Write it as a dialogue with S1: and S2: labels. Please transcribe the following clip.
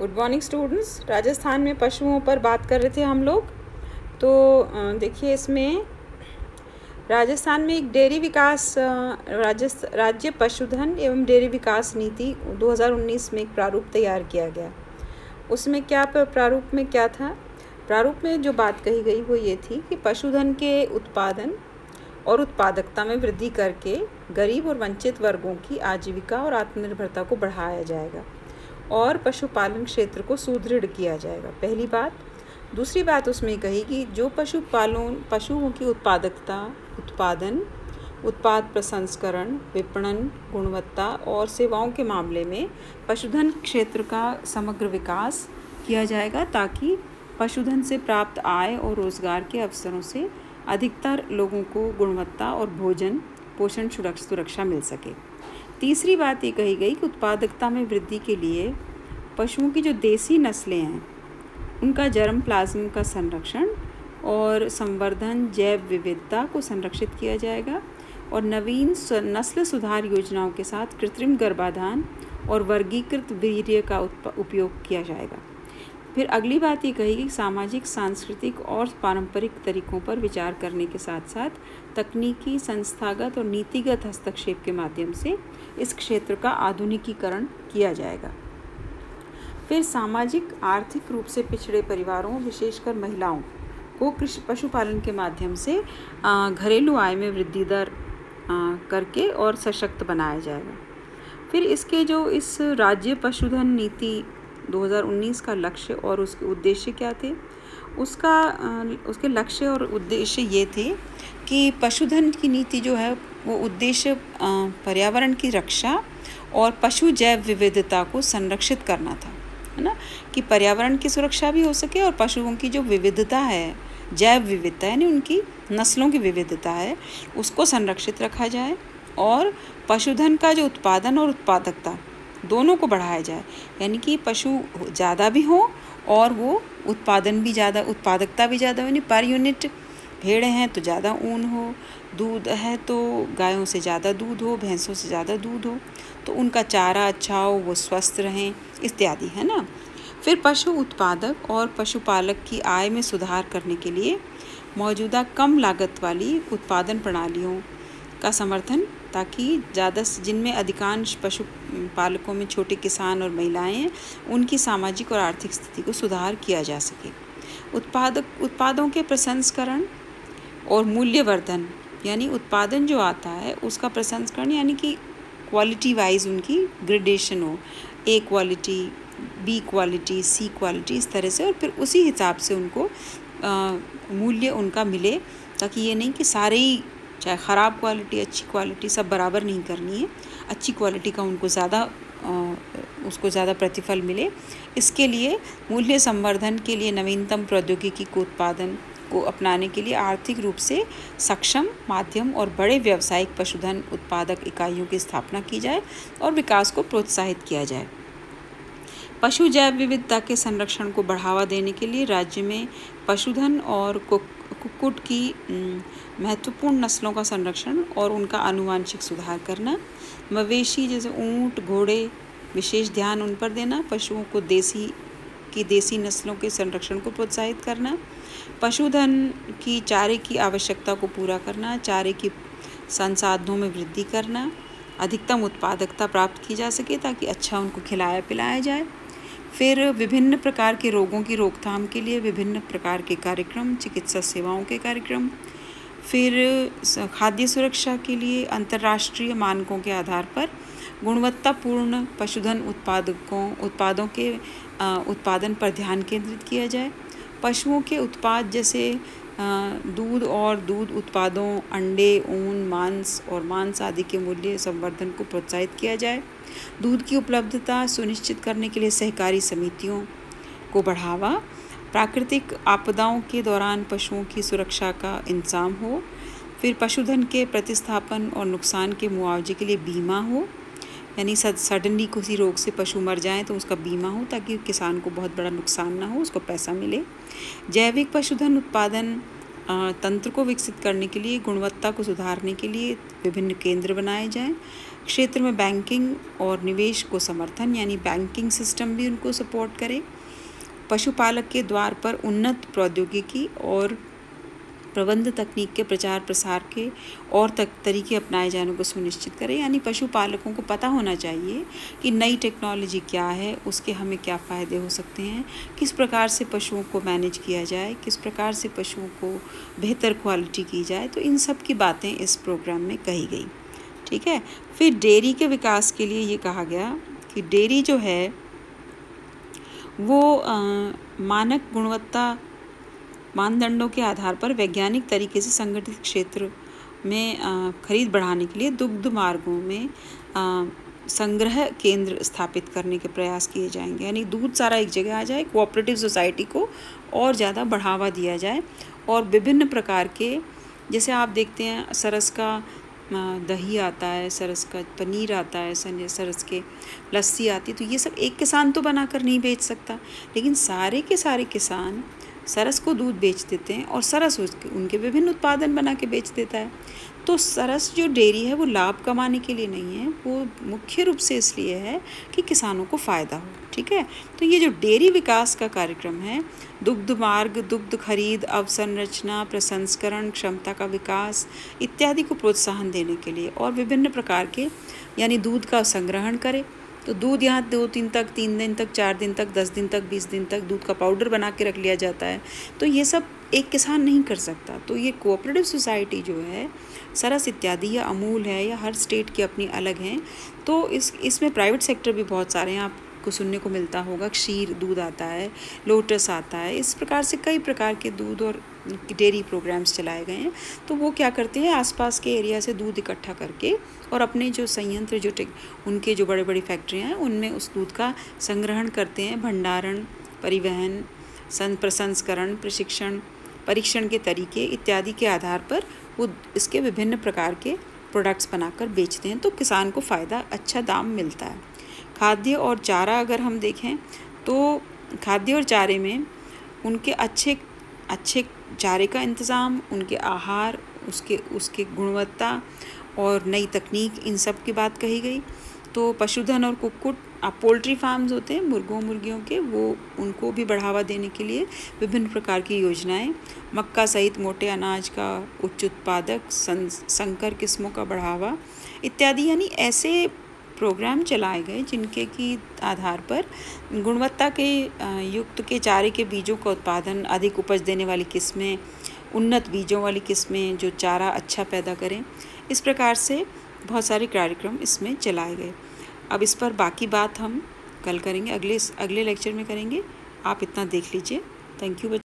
S1: Good morning students. Rajasthan में पशुओं पर बात कर रहे थे हम लोग। तो देखिए, इसमें राजस्थान में एक डेयरी विकास राज्य पशुधन एवं डेयरी विकास नीति 2019 में एक प्रारूप तैयार किया गया। उसमें क्या प्रारूप में क्या था? प्रारूप में जो बात कही गई वो ये थी कि पशुधन के उत्पादन और उत्पादकता में वृद्धि करके गरीब और वंचित वर्गों की आजीविका और आत्मनिर्भरता को बढ़ाया जाएगा और पशुपालन क्षेत्र को सुदृढ़ किया जाएगा, पहली बात। दूसरी बात उसमें कही कि जो पशुओं की उत्पादकता, उत्पादन, उत्पाद प्रसंस्करण, विपणन, गुणवत्ता और सेवाओं के मामले में पशुधन क्षेत्र का समग्र विकास किया जाएगा ताकि पशुधन से प्राप्त आय और रोजगार के अवसरों से अधिकतर लोगों को गुणवत्ता और पोषण सुरक्षा मिल सके। तीसरी बात ये कही गई कि उत्पादकता में वृद्धि के लिए पशुओं की जो देसी नस्लें हैं उनका जर्म प्लाज्म का संरक्षण और संवर्धन, जैव विविधता को संरक्षित किया जाएगा और नवीन नस्ल सुधार योजनाओं के साथ कृत्रिम गर्भाधान और वर्गीकृत वीर्य का उपयोग किया जाएगा। फिर अगली बात ये कही कि सामाजिक, सांस्कृतिक और पारंपरिक तरीकों पर विचार करने के साथ साथ तकनीकी, संस्थागत और नीतिगत हस्तक्षेप के माध्यम से इस क्षेत्र का आधुनिकीकरण किया जाएगा। फिर सामाजिक, आर्थिक रूप से पिछड़े परिवारों, विशेषकर महिलाओं को कृषि पशुपालन के माध्यम से घरेलू आय में वृद्धि दर करके और सशक्त बनाया जाएगा। फिर इसके जो इस राज्य पशुधन नीति 2019 का लक्ष्य और उसके उद्देश्य क्या थे? उसके लक्ष्य और उद्देश्य ये थे कि पशुधन की नीति जो है वो उद्देश्य पर्यावरण की रक्षा और पशु जैव विविधता को संरक्षित करना था, है ना, कि पर्यावरण की सुरक्षा भी हो सके और पशुओं की जो विविधता है, जैव विविधता यानी उनकी नस्लों की विविधता है, उसको संरक्षित रखा जाए और पशुधन का जो उत्पादन और उत्पादकता दोनों को बढ़ाया जाए, यानी कि पशु ज़्यादा भी हो और वो उत्पादकता भी ज़्यादा हो, यानी पर यूनिट भेड़ें हैं तो ज़्यादा ऊन हो, दूध है तो गायों से ज़्यादा दूध हो, भैंसों से ज़्यादा दूध हो, तो उनका चारा अच्छा हो, वो स्वस्थ रहें इत्यादि, है ना। फिर पशु उत्पादक और पशुपालक की आय में सुधार करने के लिए मौजूदा कम लागत वाली उत्पादन प्रणालियों का समर्थन, ताकि जिनमें अधिकांश पशुपालकों में छोटे किसान और महिलाएं हैं, उनकी सामाजिक और आर्थिक स्थिति को सुधार किया जा सके। उत्पादों के प्रसंस्करण और मूल्यवर्धन, यानी उत्पादन जो आता है उसका प्रसंस्करण, यानी कि क्वालिटी वाइज उनकी ग्रेडेशन हो, ए क्वालिटी, बी क्वालिटी, सी क्वालिटी, इस तरह से, और फिर उसी हिसाब से उनको मूल्य उनका मिले, ताकि ये नहीं कि सारे ही चाहे ख़राब क्वालिटी, अच्छी क्वालिटी सब बराबर नहीं करनी है, अच्छी क्वालिटी का उनको उसको ज़्यादा प्रतिफल मिले। इसके लिए मूल्य संवर्धन के लिए नवीनतम प्रौद्योगिकी को उत्पादन को अपनाने के लिए आर्थिक रूप से सक्षम, माध्यम और बड़े व्यावसायिक पशुधन उत्पादक इकाइयों की स्थापना की जाए और विकास को प्रोत्साहित किया जाए। पशु जैव विविधता के संरक्षण को बढ़ावा देने के लिए राज्य में पशुधन और कुक्कुट की महत्वपूर्ण नस्लों का संरक्षण और उनका आनुवांशिक सुधार करना, मवेशी जैसे ऊंट, घोड़े, विशेष ध्यान उन पर देना, पशुओं को देसी नस्लों के संरक्षण को प्रोत्साहित करना, पशुधन की चारे की आवश्यकता को पूरा करना, चारे की संसाधनों में वृद्धि करना, अधिकतम उत्पादकता प्राप्त की जा सके ताकि अच्छा उनको खिलाया पिलाया जाए। फिर विभिन्न प्रकार के रोगों की रोकथाम के लिए विभिन्न प्रकार के कार्यक्रम, चिकित्सा सेवाओं के कार्यक्रम, फिर खाद्य सुरक्षा के लिए अंतर्राष्ट्रीय मानकों के आधार पर गुणवत्तापूर्ण पशुधन उत्पादों के उत्पादन पर ध्यान केंद्रित किया जाए। पशुओं के उत्पाद जैसे दूध और दूध उत्पादों, अंडे, ऊन, मांस आदि के मूल्य संवर्धन को प्रोत्साहित किया जाए। दूध की उपलब्धता सुनिश्चित करने के लिए सहकारी समितियों को बढ़ावा, प्राकृतिक आपदाओं के दौरान पशुओं की सुरक्षा का इंतजाम हो, फिर पशुधन के प्रतिस्थापन और नुकसान के मुआवजे के लिए बीमा हो, यानी सडनली किसी रोग से पशु मर जाएं तो उसका बीमा हो ताकि किसान को बहुत बड़ा नुकसान ना हो, उसको पैसा मिले। जैविक पशुधन उत्पादन तंत्र को विकसित करने के लिए, गुणवत्ता को सुधारने के लिए विभिन्न केंद्र बनाए जाएं। क्षेत्र में बैंकिंग और निवेश को समर्थन, यानी बैंकिंग सिस्टम भी उनको सपोर्ट करे। पशुपालक के द्वार पर उन्नत प्रौद्योगिकी और प्रबंध तकनीक के प्रचार प्रसार के और तरीके अपनाए जाने को सुनिश्चित करें। यानी पशुपालकों को पता होना चाहिए कि नई टेक्नोलॉजी क्या है, उसके हमें क्या फ़ायदे हो सकते हैं, किस प्रकार से पशुओं को मैनेज किया जाए, किस प्रकार से पशुओं को बेहतर क्वालिटी की जाए। तो इन सब की बातें इस प्रोग्राम में कही गई। ठीक है। फिर डेयरी के विकास के लिए ये कहा गया कि डेयरी जो है वो मानक गुणवत्ता मानदंडों के आधार पर वैज्ञानिक तरीके से संगठित क्षेत्र में खरीद बढ़ाने के लिए दुग्ध मार्गों में संग्रह केंद्र स्थापित करने के प्रयास किए जाएंगे। यानी दूध सारा एक जगह आ जाए, कोऑपरेटिव सोसाइटी को और ज़्यादा बढ़ावा दिया जाए और विभिन्न प्रकार के, जैसे आप देखते हैं सरस का दही आता है, सरस का पनीर आता है, सरस के लस्सी आती है। तो ये सब एक किसान तो बनाकर नहीं बेच सकता, लेकिन सारे के सारे किसान सरस को दूध बेच देते हैं और सरस उनके विभिन्न उत्पादन बना के बेच देता है। तो सरस जो डेयरी है वो लाभ कमाने के लिए नहीं है, वो मुख्य रूप से इसलिए है कि किसानों को फ़ायदा हो। ठीक है। तो ये जो डेयरी विकास का कार्यक्रम है, दुग्ध मार्ग, दुग्ध खरीद, अवसंरचना, प्रसंस्करण क्षमता का विकास इत्यादि को प्रोत्साहन देने के लिए और विभिन्न प्रकार के, यानी दूध का संग्रहण करे। तो दूध यहाँ 2-3 तक, 3 दिन तक, 4 दिन तक, 10 दिन तक, 20 दिन तक दूध का पाउडर बना के रख लिया जाता है। तो ये सब एक किसान नहीं कर सकता। तो ये कोऑपरेटिव सोसाइटी जो है, सरस इत्यादि या अमूल है या हर स्टेट की अपनी अलग हैं, तो इसमें प्राइवेट सेक्टर भी बहुत सारे हैं, आपको सुनने को मिलता होगा। क्षीर दूध आता है, लोटस आता है, इस प्रकार से कई प्रकार के दूध और डेयरी प्रोग्राम्स चलाए गए हैं। तो वो क्या करते हैं, आसपास के एरिया से दूध इकट्ठा करके और अपने जो संयंत्र उनके जो बड़े बड़ी फैक्ट्रियाँ हैं उनमें उस दूध का संग्रहण करते हैं। भंडारण, परिवहन, प्रसंस्करण, परीक्षण के तरीके इत्यादि के आधार पर वो इसके विभिन्न प्रकार के प्रोडक्ट्स बनाकर बेचते हैं। तो किसान को फ़ायदा, अच्छा दाम मिलता है। खाद्य और चारा अगर हम देखें तो खाद्य और चारे में उनके अच्छे चारे का इंतज़ाम, उनके आहार, उसके गुणवत्ता और नई तकनीक, इन सब की बात कही गई। तो पशुधन और कुक्कुट, पोल्ट्री फार्म्स होते हैं मुर्गियों के, वो उनको भी बढ़ावा देने के लिए विभिन्न प्रकार की योजनाएं, मक्का सहित मोटे अनाज का उच्च उत्पादक, संकर किस्मों का बढ़ावा इत्यादि, यानी ऐसे प्रोग्राम चलाए गए जिनके की आधार पर गुणवत्ता के युक्त के चारे के बीजों का उत्पादन, अधिक उपज देने वाली किस्में, उन्नत बीजों वाली किस्में जो चारा अच्छा पैदा करें, इस प्रकार से बहुत सारे कार्यक्रम इसमें चलाए गए। अब इस पर बाकी बात हम कल करेंगे, अगले लेक्चर में करेंगे। आप इतना देख लीजिए। Thank you.